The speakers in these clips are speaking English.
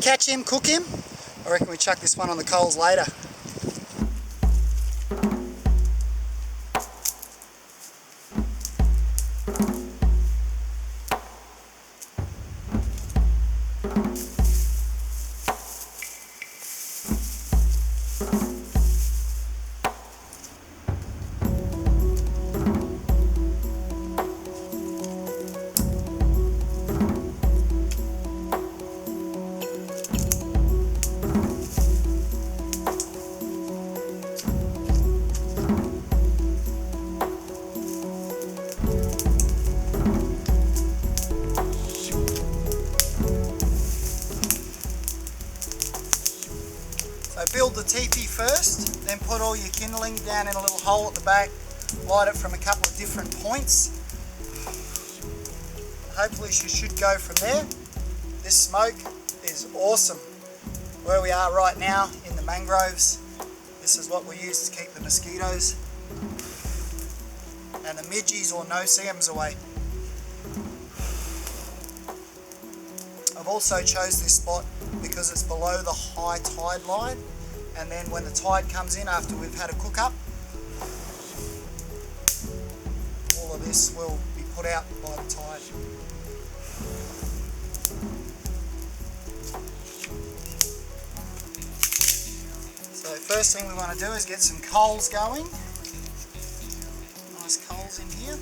catch him, cook him. I reckon we chuck this one on the coals later. So build the teepee first, then put all your kindling down in a little hole at the back, light it from a couple of different points. Hopefully you should go from there. This smoke is awesome. Where we are right now in the mangroves, this is what we use to keep the mosquitoes and the midges or no-see-ums away. I've also chose this spot because it's below the high tide line, and then when the tide comes in after we've had a cook up, all of this will be put out by the tide. So first thing we want to do is get some coals going. Nice coals in here.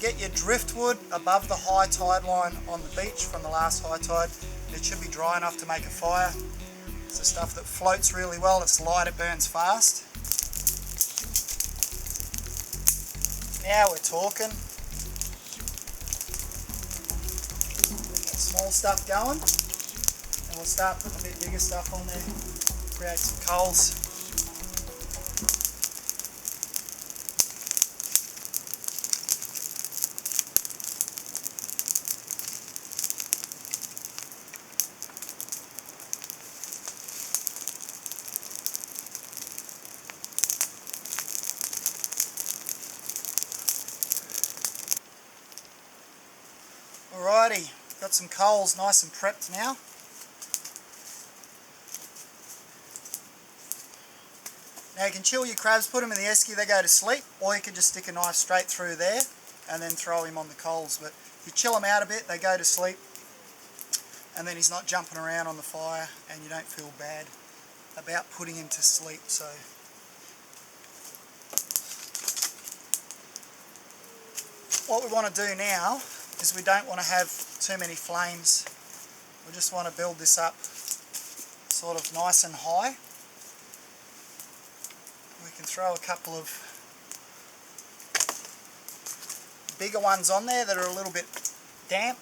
Get your driftwood above the high tide line on the beach from the last high tide. It should be dry enough to make a fire. It's the stuff that floats really well, it's light, it burns fast. Now we're talking. Get that small stuff going, and we'll start putting a bit bigger stuff on there, create some coals. Alrighty, got some coals nice and prepped now. Now you can chill your crabs, put them in the esky, they go to sleep, or you can just stick a knife straight through there and then throw him on the coals. But if you chill them out a bit, they go to sleep, and then he's not jumping around on the fire and you don't feel bad about putting him to sleep. So what we want to do now is we don't want to have too many flames. We just want to build this up sort of nice and high. We can throw a couple of bigger ones on there that are a little bit damp.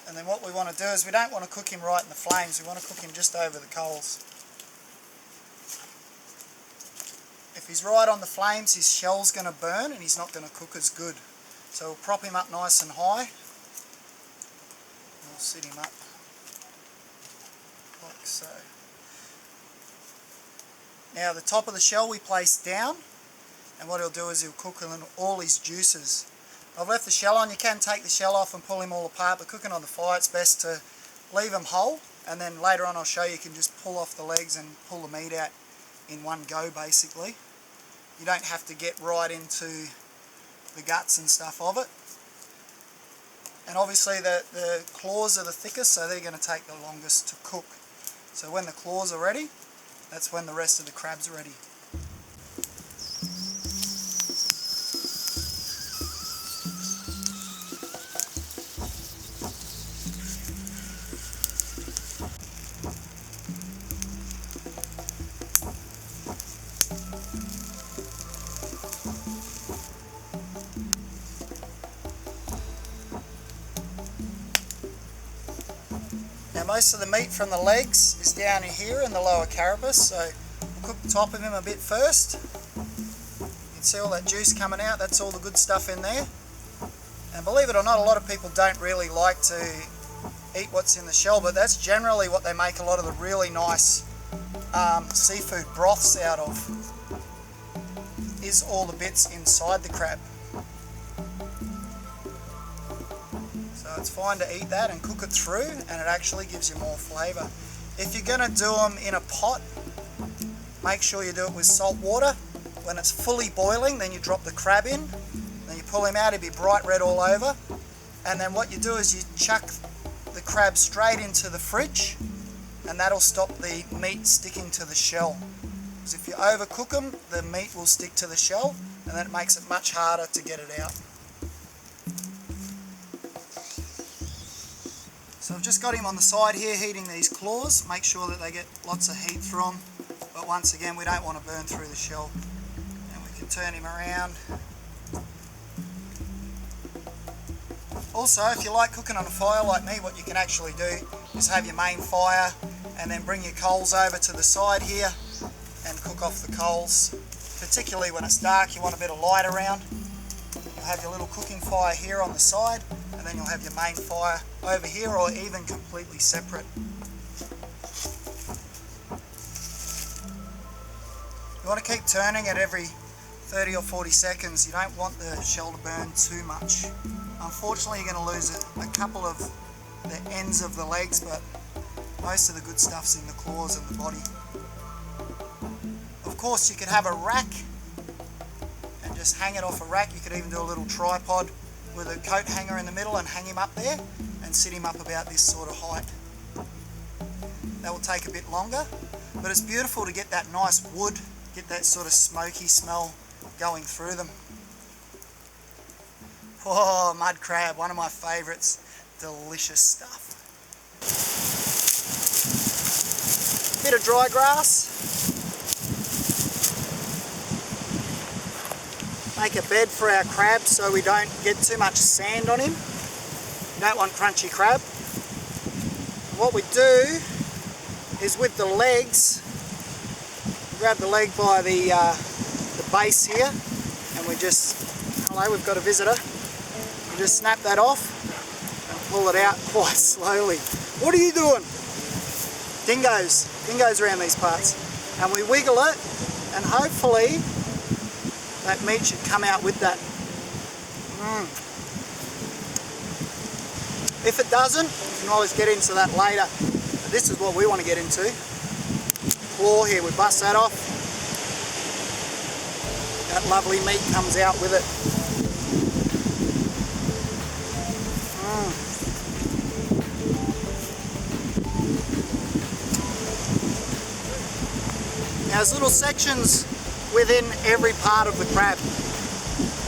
And then what we want to do is we don't want to cook him right in the flames, we want to cook him just over the coals. If he's right on the flames, his shell's going to burn and he's not going to cook as good. So we'll prop him up nice and high. We'll sit him up like so. Now the top of the shell we place down, and what he'll do is he'll cook in all his juices. I've left the shell on. You can take the shell off and pull him all apart, but cooking on the fire it's best to leave them whole, and then later on I'll show you can just pull off the legs and pull the meat out in one go basically. You don't have to get right into the guts and stuff of it. And obviously the claws are the thickest, so they're going to take the longest to cook. So when the claws are ready, that's when the rest of the crabs are ready. Now most of the meat from the legs is down here in the lower carapace, so we'll cook the top of him a bit first. You can see all that juice coming out, that's all the good stuff in there. And believe it or not, a lot of people don't really like to eat what's in the shell, but that's generally what they make a lot of the really nice seafood broths out of, is all the bits inside the crab. So it's fine to eat that and cook it through, and it actually gives you more flavour. If you're going to do them in a pot, make sure you do it with salt water. When it's fully boiling, then you drop the crab in, then you pull him out, he'll be bright red all over, and then what you do is you chuck the crab straight into the fridge, and that'll stop the meat sticking to the shell. Because if you overcook them, the meat will stick to the shell, and then it makes it much harder to get it out. So I've just got him on the side here heating these claws. Make sure that they get lots of heat through them, but once again we don't want to burn through the shell. And we can turn him around. Also, if you like cooking on a fire like me, what you can actually do is have your main fire and then bring your coals over to the side here and cook off the coals. Particularly when it's dark, you want a bit of light around. You'll have your little cooking fire here on the side, and then you'll have your main fire over here, or even completely separate. You want to keep turning it every 30 or 40 seconds. You don't want the shell to burn too much. Unfortunately, you're going to lose a couple of the ends of the legs, but most of the good stuff's in the claws and the body. Of course, you could have a rack and just hang it off a rack. You could even do a little tripod with a coat hanger in the middle and hang him up there and sit him up about this sort of height. That will take a bit longer, but it's beautiful to get that nice wood, get that sort of smoky smell going through them. Oh, mud crab, one of my favourites. Delicious stuff. Bit of dry grass. Make a bed for our crab so we don't get too much sand on him. You don't want crunchy crab. What we do is with the legs, grab the leg by the base here, and we just, hello, we've got a visitor. We just snap that off and pull it out quite slowly. What are you doing? Dingoes around these parts. And we wiggle it, and hopefully that meat should come out with that. If it doesn't, you can always get into that later. But this is what we want to get into. Claw here, we bust that off. That lovely meat comes out with it. Now there's little sections within every part of the crab.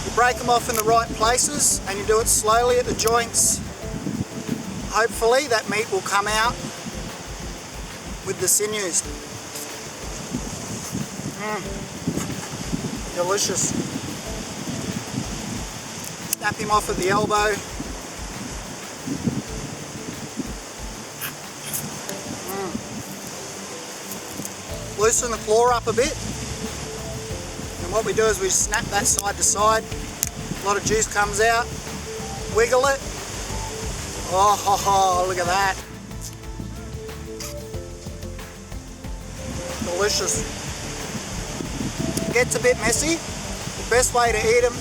You break them off in the right places and you do it slowly at the joints. Hopefully that meat will come out with the sinews. Delicious. Snap him off at the elbow. Loosen the claw up a bit. And what we do is we snap that side to side. A lot of juice comes out. Wiggle it. Oh, look at that. Delicious. It gets a bit messy. The best way to eat them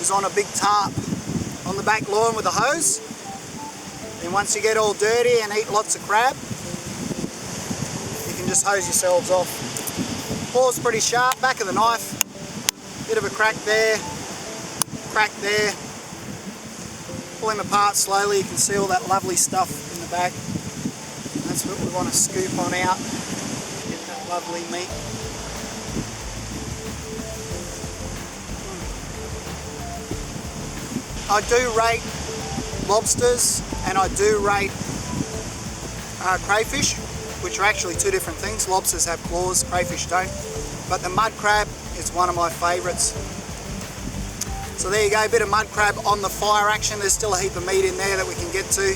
is on a big tarp on the back lawn with a hose. And once you get all dirty and eat lots of crab, you can just hose yourselves off. Claw's pretty sharp, back of the knife, bit of a crack there, crack there. Pull him apart slowly, you can see all that lovely stuff in the back. That's what we want to scoop on out, get that lovely meat. I do rate lobsters and I do rate crayfish, which are actually two different things. Lobsters have claws, crayfish don't. But the mud crab is one of my favourites. So there you go, a bit of mud crab on the fire action. There's still a heap of meat in there that we can get to.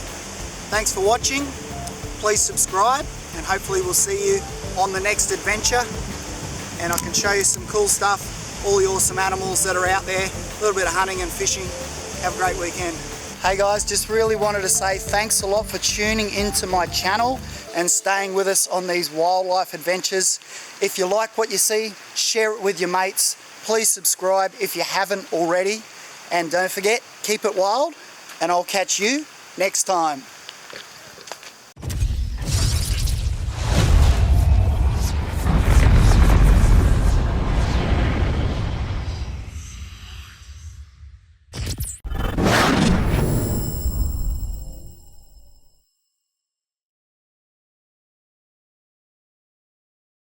Thanks for watching. Please subscribe and hopefully we'll see you on the next adventure. And I can show you some cool stuff, all the awesome animals that are out there, a little bit of hunting and fishing. Have a great weekend. Hey guys, just really wanted to say thanks a lot for tuning into my channel and staying with us on these wildlife adventures. If you like what you see, share it with your mates. Please subscribe if you haven't already. And don't forget, keep it wild, and I'll catch you next time.